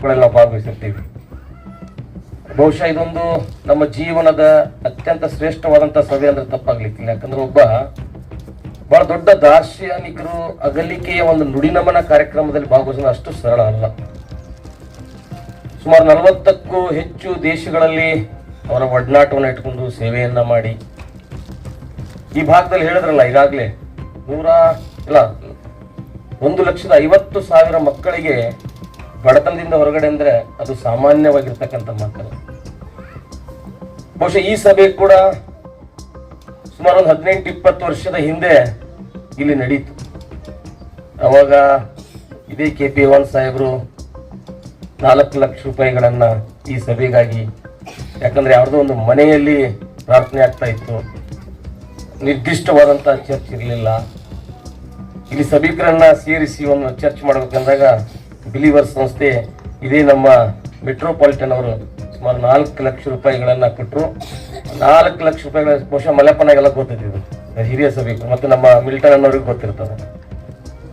ಟ್ರಿಪ್ಗಳಲ್ಲಿ ನಾವು ಭಾಗವಹಿಸಿರ್ತೀವಿ. ಬಹುಶಃ ಇದೊಂದು ನಮ್ಮ ಜೀವನದ ಅತ್ಯಂತ ಶ್ರೇಷ್ಠವಾದಂತಹ ಸಭೆ ಅಂದ್ರೆ ತಪ್ಪಾಗ್ಲಿಕ್ಕಿಲ್ಲ. ಯಾಕಂದ್ರೆ ಒಬ್ಬ ಬಹಳ ದೊಡ್ಡ ದಾರ್ಶನಿಕರು ಅಗಲಿಕೆಯ ಒಂದು ನುಡಿನಮನ ಕಾರ್ಯಕ್ರಮದಲ್ಲಿ ಭಾಗವಹಿಸೋದು ಅಷ್ಟು ಸರಳ ಅಲ್ಲ. ಸುಮಾರು 40ಕ್ಕೂ ಹೆಚ್ಚು ದೇಶಗಳಲ್ಲಿ ಅವರ ಒಡನಾಟವನ್ನು ಇಟ್ಕೊಂಡು ಸೇವೆಯನ್ನ ಮಾಡಿ ಈ ಭಾಗದಲ್ಲಿ ಹೇಳಿದ್ರಲ್ಲ ಈಗಾಗಲೇ 1,50,000 ಮಕ್ಕಳಿಗೆ ಬಡತನದಿಂದ ಹೊರಗಡೆ ಅಂದ್ರೆ ಅದು ಸಾಮಾನ್ಯವಾಗಿರ್ತಕ್ಕಂಥ ಮಾತಲ್ಲ. ಬಹುಶಃ ಈ ಸಭೆ ಕೂಡ ಸುಮಾರು ಒಂದು 18-20 ವರ್ಷದ ಹಿಂದೆ ಇಲ್ಲಿ ನಡೀತು. ಅವಾಗ ಇದೇ KP1 ಸಾಹೇಬರು 4 ಲಕ್ಷ ರೂಪಾಯಿಗಳನ್ನ ಈ ಸಭೆಗಾಗಿ, ಯಾಕಂದ್ರೆ ಯಾವುದೋ ಒಂದು ಮನೆಯಲ್ಲಿ ಪ್ರಾರ್ಥನೆ ಆಗ್ತಾ ಇತ್ತು, ನಿರ್ದಿಷ್ಟವಾದಂತಹ ಚರ್ಚ್ ಇರಲಿಲ್ಲ. ಇಲ್ಲಿ ಸಭಿಕರನ್ನ ಸೇರಿಸಿ ಒಂದು ಚರ್ಚ್ ಮಾಡ್ಬೇಕಂದಾಗ ಬಿಲೀವರ್ಸ್ ಸಂಸ್ಥೆ ಇದೇ ನಮ್ಮ ಮೆಟ್ರೋಪಾಲಿಟನ್ ಅವರು ಸುಮಾರು 4 ಲಕ್ಷ ರೂಪಾಯಿಗಳನ್ನ ಕೊಟ್ಟರು. 4 ಲಕ್ಷ ರೂಪಾಯಿಗಳ ಬಹುಶಃ ಮಲೆಪ್ಪನಾಗೆಲ್ಲ ಗೊತ್ತಿದ್ದು ಹಿರಿಯ ಸಭಿಕರು ಮತ್ತು ನಮ್ಮ ಮಿಲ್ಟನ್ ಅನ್ನೋರಿಗೆ ಗೊತ್ತಿರ್ತದೆ.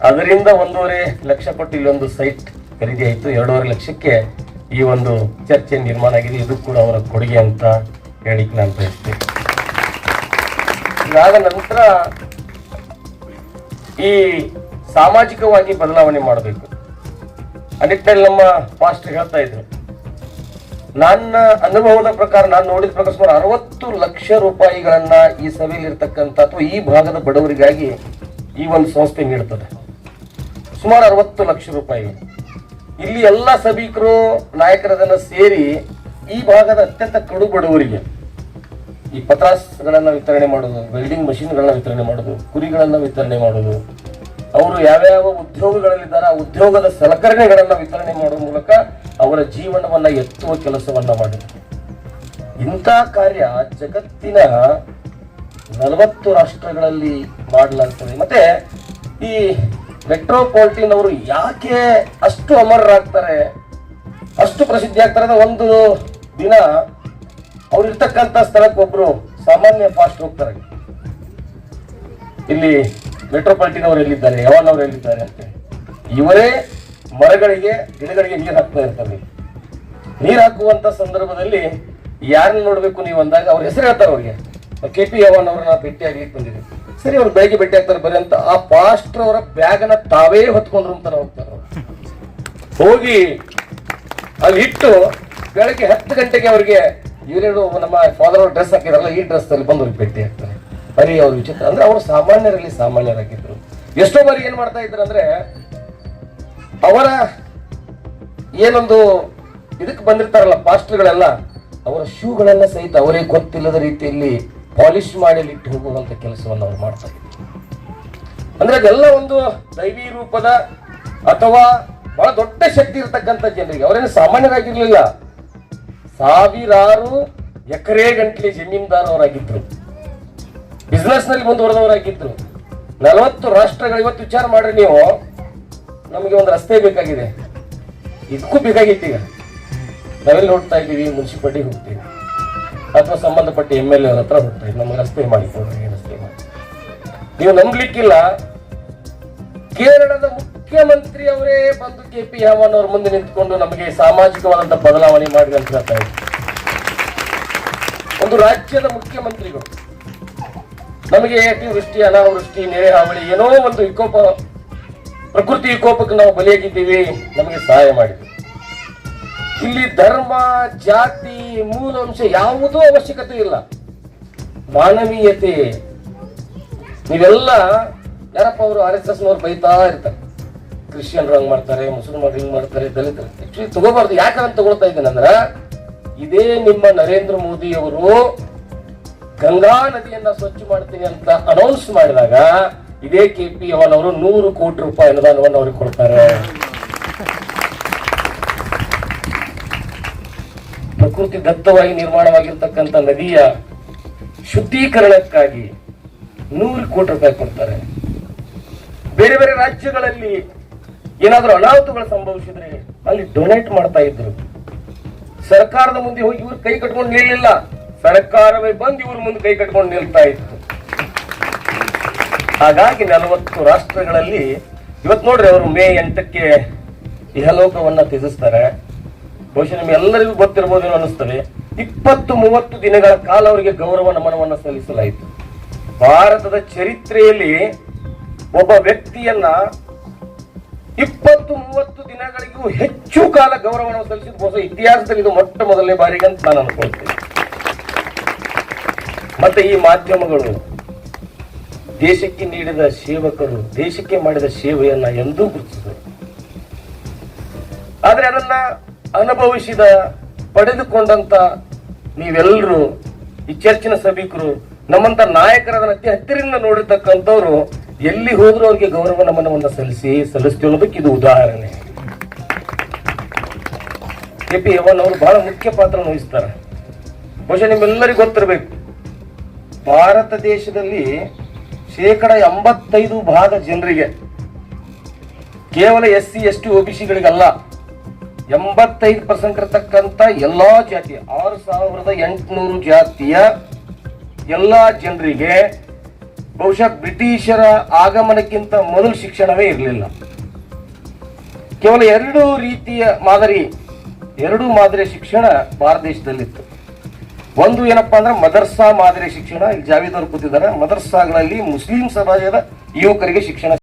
ಅದರಿಂದ 1.5 ಲಕ್ಷ ಕೊಟ್ಟು ಇಲ್ಲೊಂದು ಸೈಟ್ ಖರೀದಿ ಆಯಿತು. 2.5 ಲಕ್ಷಕ್ಕೆ ಈ ಒಂದು ಚರ್ಚೆ ನಿರ್ಮಾಣ ಆಗಿದೆ. ಇದು ಕೂಡ ಅವರ ಕೊಡುಗೆ ಅಂತ ಹೇಳಿಕ್ ನಾನು ಬಯಸ್ತೇನೆ. ಇದಾದ ನಂತರ ಈ ಸಾಮಾಜಿಕವಾಗಿ ಬದಲಾವಣೆ ಮಾಡಬೇಕು. ಆ ನಿಟ್ಟಿನಲ್ಲಿ ನಮ್ಮ ಪಾಸ್ಟರ್ ಹೇಳ್ತಾ ಇದ್ರು, ನನ್ನ ಅನುಭವದ ಪ್ರಕಾರ, ನಾನು ನೋಡಿದ ಪ್ರಕಾರ ಸುಮಾರು 60 ಲಕ್ಷ ರೂಪಾಯಿಗಳನ್ನ ಈ ಸಭೆಯಲ್ಲಿ ಇರ್ತಕ್ಕಂಥ ಅಥವಾ ಈ ಭಾಗದ ಬಡವರಿಗಾಗಿ ಈ ಒಂದು ಸಂಸ್ಥೆ ನೀಡುತ್ತದೆ. ಸುಮಾರು 60 ಲಕ್ಷ ರೂಪಾಯಿ. ಇಲ್ಲಿ ಎಲ್ಲ ಸಭಿಕರು ನಾಯಕರದನ್ನ ಸೇರಿ ಈ ಭಾಗದ ಅತ್ಯಂತ ಕಡು ಬಡವರಿಗೆ ಈ ಪತ್ರಾಸ್ಗಳನ್ನ ವಿತರಣೆ ಮಾಡೋದು, ವೆಲ್ಡಿಂಗ್ ಮಷಿನ್ಗಳನ್ನ ವಿತರಣೆ ಮಾಡೋದು, ಕುರಿಗಳನ್ನ ವಿತರಣೆ ಮಾಡೋದು, ಅವರು ಯಾವ್ಯಾವ ಉದ್ಯೋಗಗಳಲ್ಲಿದ್ದಾರೆ ಆ ಉದ್ಯೋಗದ ಸಲಕರಣೆಗಳನ್ನ ವಿತರಣೆ ಮಾಡುವ ಮೂಲಕ ಅವರ ಜೀವನವನ್ನ ಎತ್ತುವ ಕೆಲಸವನ್ನ ಮಾಡಿದರು. ಇಂಥ ಕಾರ್ಯ ಜಗತ್ತಿನ 40 ರಾಷ್ಟ್ರಗಳಲ್ಲಿ ಮಾಡಲಾಗ್ತದೆ. ಮತ್ತೆ ಈ ಮೆಟ್ರೋಪಾಲಿಟನ್ ಅವರು ಯಾಕೆ ಅಷ್ಟು ಅಮರರಾಗ್ತಾರೆ, ಅಷ್ಟು ಪ್ರಸಿದ್ಧಿ ಆಗ್ತಾರೆ? ಒಂದು ದಿನ ಅವ್ರು ಇರ್ತಕ್ಕಂಥ ಸ್ಥಳಕ್ಕೆ ಒಬ್ರು ಸಾಮಾನ್ಯ ಫಾಸ್ಟ್ ಹೋಗ್ತಾರೆ, ಇಲ್ಲಿ ಮೆಟ್ರೋಪಾಲಿಟನ್ ಅವರು ಎಲ್ಲಿದ್ದಾರೆ, ಯಾವನ್ ಅವರು ಎಲ್ಲಿದ್ದಾರೆ ಅಂತ. ಇವರೇ ಮರಗಳಿಗೆ ಗಿಡಗಳಿಗೆ ನೀರು ಹಾಕ್ತಾ ಇರ್ತಾರೆ. ನೀರು ಹಾಕುವಂತ ಸಂದರ್ಭದಲ್ಲಿ ಯಾರನ್ನ ನೋಡ್ಬೇಕು ನೀವು ಅಂದಾಗ ಅವ್ರ ಹೆಸರು ಹೇಳ್ತಾರೆ. ಅವ್ರಿಗೆ KP ಯಾವನ್ ಅವ್ರನ್ನ ಭೇಟಿಯಾಗ್ಲಿಕ್ಕೆ ಬಂದಿದೆ. ಸರಿ, ಅವ್ರು ಬೆಳಗ್ಗೆ ಭೇಟಿ ಆಗ್ತಾರೆ ಬರೀ ಅಂತ ಆ ಪಾಸ್ಟರ್ ಅವರ ಬ್ಯಾಗನ್ನ ತಾವೇ ಹೊತ್ಕೊಂಡ್ರು ಅಂತಾನೆ ಹೋಗ್ತಾರೆ. ಹೋಗಿ ಅಲ್ಲಿ ಇಟ್ಟು ಬೆಳಗ್ಗೆ 10 ಗಂಟೆಗೆ ಅವ್ರಿಗೆ ಇವರೇನು ನಮ್ಮ ಫಾದರ್ ಅವ್ರ ಡ್ರೆಸ್ ಹಾಕಿದಾರಲ್ಲ ಈ ಡ್ರೆಸ್ ಅಲ್ಲಿ ಬಂದು ಅವ್ರಿಗೆ ಭೇಟಿ ಆಗ್ತಾರೆ. ಬರೀ ಅವ್ರ ವಿಚಿತ್ರ ಅಂದ್ರೆ ಅವರು ಸಾಮಾನ್ಯರಲ್ಲಿ ಸಾಮಾನ್ಯರಾಗಿದ್ರು. ಎಷ್ಟೋ ಬಾರಿ ಏನ್ ಮಾಡ್ತಾ ಇದ್ರು ಅಂದ್ರೆ ಅವರ ಏನೊಂದು ಇದಕ್ಕೆ ಬಂದಿರ್ತಾರಲ್ಲ ಪಾಸ್ಟರ್ಗಳೆಲ್ಲ, ಅವರ ಶೂಗಳನ್ನ ಸಹಿತ ಅವರೇ ಗೊತ್ತಿಲ್ಲದ ರೀತಿಯಲ್ಲಿ ಪಾಲಿಶ್ ಮಾಡಿ ಇಟ್ಟು ಹೋಗುವಂತ ಕೆಲಸವನ್ನು ಅವ್ರು ಮಾಡ್ತಾ ಇದ್ರು. ಅಂದ್ರೆ ಅದೆಲ್ಲ ಒಂದು ದೈವಿ ರೂಪದ ಅಥವಾ ಬಹಳ ದೊಡ್ಡ ಶಕ್ತಿ ಇರತಕ್ಕಂಥ ಜನರಿಗೆ. ಅವರೇನು ಸಾಮಾನ್ಯರಾಗಿರ್ಲಿಲ್ಲ, ಸಾವಿರಾರು ಎಕರೆ ಗಂಟಲೆ ಜಮೀನ್ದಾರವರಾಗಿದ್ರು, ಬಿಸ್ನೆಸ್ ನಲ್ಲಿ ಮುಂದುವರೆದವರಾಗಿದ್ರು. 40 ರಾಷ್ಟ್ರಗಳು. ಇವತ್ತು ವಿಚಾರ ಮಾಡ್ರಿ ನೀವು, ನಮಗೆ ಒಂದು ರಸ್ತೆ ಬೇಕಾಗಿದೆ, ಇದಕ್ಕೂ ಬೇಕಾಗಿತ್ತು. ಈಗ ನಾವೆಲ್ಲಿ ಹೋಗ್ತಾ ಇದ್ದೀವಿ, ಮುನ್ಸಿಪಾಲಿಟಿ ಹೋಗ್ತೀವಿ ಅಥವಾ ಸಂಬಂಧಪಟ್ಟ MLA ಅವ್ರ ಹತ್ರ ಹೋಗ್ತಾ ಇದ್ದೀವಿ, ನಮ್ಗೆ ರಸ್ತೆ ಮಾಡಿಕೊಡ್ರಿ, ರಸ್ತೆ ಮಾಡಿ. ನೀವು ನಂಬಲಿಕ್ಕಿಲ್ಲ, ಕೇರಳದ ಮುಖ್ಯಮಂತ್ರಿ ಅವರೇ ಬಂದು KP ಯಾವನ್ ಅವ್ರ ಮುಂದೆ ನಿಂತ್ಕೊಂಡು ನಮಗೆ ಸಾಮಾಜಿಕವಾದಂತ ಬದಲಾವಣೆ ಮಾಡಿ ಅಂತ ಹೇಳ್ತಾ ಇದ್ರು. ಒಂದು ರಾಜ್ಯದ ಮುಖ್ಯಮಂತ್ರಿಗಳು ನಮಗೆ ಅತಿವೃಷ್ಟಿ, ಅನಾವೃಷ್ಟಿ, ನೆರೆ ಹಾವಳಿ, ಏನೋ ಒಂದು ವಿಕೋಪ, ಪ್ರಕೃತಿ ವಿಕೋಪಕ್ಕೆ ನಾವು ಬಲಿಯಾಗಿದ್ದೀವಿ, ನಮಗೆ ಸಹಾಯ ಮಾಡಿದ್ರು. ಇಲ್ಲಿ ಧರ್ಮ, ಜಾತಿ, ಮೂಲಾಂಶ ಯಾವುದೂ ಅವಶ್ಯಕತೆ ಇಲ್ಲ, ಮಾನವೀಯತೆ. ನೀವೆಲ್ಲ ಯಾರಪ್ಪ ಅವರು RSS ನವ್ರು ಬೈತಾ ಇರ್ತಾರೆ, ಕ್ರಿಶ್ಚಿಯನ್ರು ಹಂಗ್ ಮಾಡ್ತಾರೆ, ಮುಸಲ್ಮಾನರು ಹಿಂಗ್ ಮಾಡ್ತಾರೆ, ದಲಿತರು. ಆಕ್ಚುಲಿ ತಗೋಬಾರ್ದು. ಯಾಕಂತ ತಗೊಳ್ತಾ ಇದ್ದೇನೆ ಅಂದ್ರ, ಇದೇ ನಿಮ್ಮ ನರೇಂದ್ರ ಮೋದಿ ಅವರು ಗಂಗಾ ನದಿಯನ್ನ ಸ್ವಚ್ಛ ಮಾಡ್ತೀನಿ ಅಂತ ಅನೌನ್ಸ್ ಮಾಡಿದಾಗ ಇದೇ KP ಯಾವನ್ ಅವರು 100 ಕೋಟಿ ರೂಪಾಯಿ ಅನುದಾನವನ್ನು ಅವ್ರಿಗೆ ಕೊಡ್ತಾರೆ. ಪ್ರಕೃತಿ ದತ್ತವಾಗಿ ನಿರ್ಮಾಣವಾಗಿರ್ತಕ್ಕಂಥ ನದಿಯ ಶುದ್ಧೀಕರಣಕ್ಕಾಗಿ 100 ಕೋಟಿ ರೂಪಾಯಿ ಕೊಡ್ತಾರೆ. ಬೇರೆ ಬೇರೆ ರಾಜ್ಯಗಳಲ್ಲಿ ಏನಾದ್ರೂ ಅನಾಹುತಗಳು ಸಂಭವಿಸಿದ್ರೆ ಅಲ್ಲಿ ಡೊನೇಟ್ ಮಾಡ್ತಾ ಇದ್ರು. ಸರ್ಕಾರದ ಮುಂದೆ ಹೋಗಿ ಇವ್ರು ಕೈ ಕಟ್ಕೊಂಡು ನಿಲ್ಲಿಲ್ಲ, ಸರ್ಕಾರವೇ ಬಂದು ಇವ್ರ ಮುಂದೆ ಕೈ ಕಟ್ಕೊಂಡು ನಿಲ್ತಾ ಇತ್ತು. ಹಾಗಾಗಿ 40 ರಾಷ್ಟ್ರಗಳಲ್ಲಿ ಇವತ್ತು ನೋಡ್ರಿ, ಅವರು ಮೇ 8ಕ್ಕೆ ಇಹಲೋಕವನ್ನ ತ್ಯಜಿಸ್ತಾರೆ. ಬಹುಶಃ ನಿಮ್ಗೆಲ್ಲರಿಗೂ ಗೊತ್ತಿರಬಹುದೇನೋ ಅನ್ನಿಸ್ತದೆ, 20-30 ದಿನಗಳ ಕಾಲ ಅವರಿಗೆ ಗೌರವ ನಮನವನ್ನು ಸಲ್ಲಿಸಲಾಯಿತು. ಭಾರತದ ಚರಿತ್ರೆಯಲ್ಲಿ ಒಬ್ಬ ವ್ಯಕ್ತಿಯನ್ನ 20-30 ದಿನಗಳಿಗೂ ಹೆಚ್ಚು ಕಾಲ ಗೌರವವನ್ನು ಸಲ್ಲಿಸಿದ ಬಹುಶಃ ಇತಿಹಾಸದಲ್ಲಿ ಇದು ಮೊಟ್ಟ ಮೊದಲನೇ ಬಾರಿಗೆ ಅಂತ ನಾನು ಅನ್ಕೊಳ್ತೇನೆ. ಮತ್ತೆ ಈ ಮಾಧ್ಯಮಗಳು ದೇಶಕ್ಕೆ ನೀಡಿದ ಸೇವಕರು ದೇಶಕ್ಕೆ ಮಾಡಿದ ಸೇವೆಯನ್ನ ಎಂದೂ ಗುರುತಿಸಿದರು. ಆದ್ರೆ ಅದನ್ನ ಅನುಭವಿಸಿದ ಪಡೆದುಕೊಂಡಂತ ನೀವೆಲ್ಲರೂ ಈ ಚರ್ಚಿನ ಸಭಿಕರು ನಮ್ಮಂತ ನಾಯಕರನ್ನ ಅತಿ ಹತ್ತಿರದಿಂದ ನೋಡಿರ್ತಕ್ಕಂಥವ್ರು ಎಲ್ಲಿ ಹೋದ್ರು ಅವ್ರಿಗೆ ಗೌರವ ನಮನವನ್ನು ಸಲ್ಲಿಸ್ತೀವಿ ಅನ್ನೋದಕ್ಕೆ ಇದು ಉದಾಹರಣೆ. KP ಯವ್ವನ್ ಅವರು ಬಹಳ ಮುಖ್ಯ ಪಾತ್ರ ವಹಿಸ್ತಾರೆ. ಬಹುಶಃ ನಿಮ್ಮೆಲ್ಲರಿಗೂ ಗೊತ್ತಿರಬೇಕು, ಭಾರತ ದೇಶದಲ್ಲಿ 85% ಜನರಿಗೆ, ಕೇವಲ SC ST OBCಗಳಿಗಲ್ಲ, 85% ಇರತಕ್ಕಂಥ ಎಲ್ಲಾ ಜಾತಿಯ 6800 ಜಾತಿಯ ಎಲ್ಲಾ ಜನರಿಗೆ ಬಹುಶಃ ಬ್ರಿಟಿಷರ ಆಗಮನಕ್ಕಿಂತ ಮೊದಲು ಶಿಕ್ಷಣವೇ ಇರಲಿಲ್ಲ. ಕೇವಲ ಎರಡು ಮಾದರಿಯ ಶಿಕ್ಷಣ ಭಾರತ ದೇಶದಲ್ಲಿತ್ತು. ಒಂದು ಏನಪ್ಪಾ ಅಂದ್ರೆ ಮದರ್ಸಾ ಮಾದರಿ ಶಿಕ್ಷಣ. ಇಲ್ಲಿ ಜಾವೇದ್ ಅವರು ಕೂತಿದ್ದಾರೆ. ಮದರ್ಸಾಗಳಲ್ಲಿ ಮುಸ್ಲಿಂ ಸಮಾಜದ ಯುವಕರಿಗೆ ಶಿಕ್ಷಣ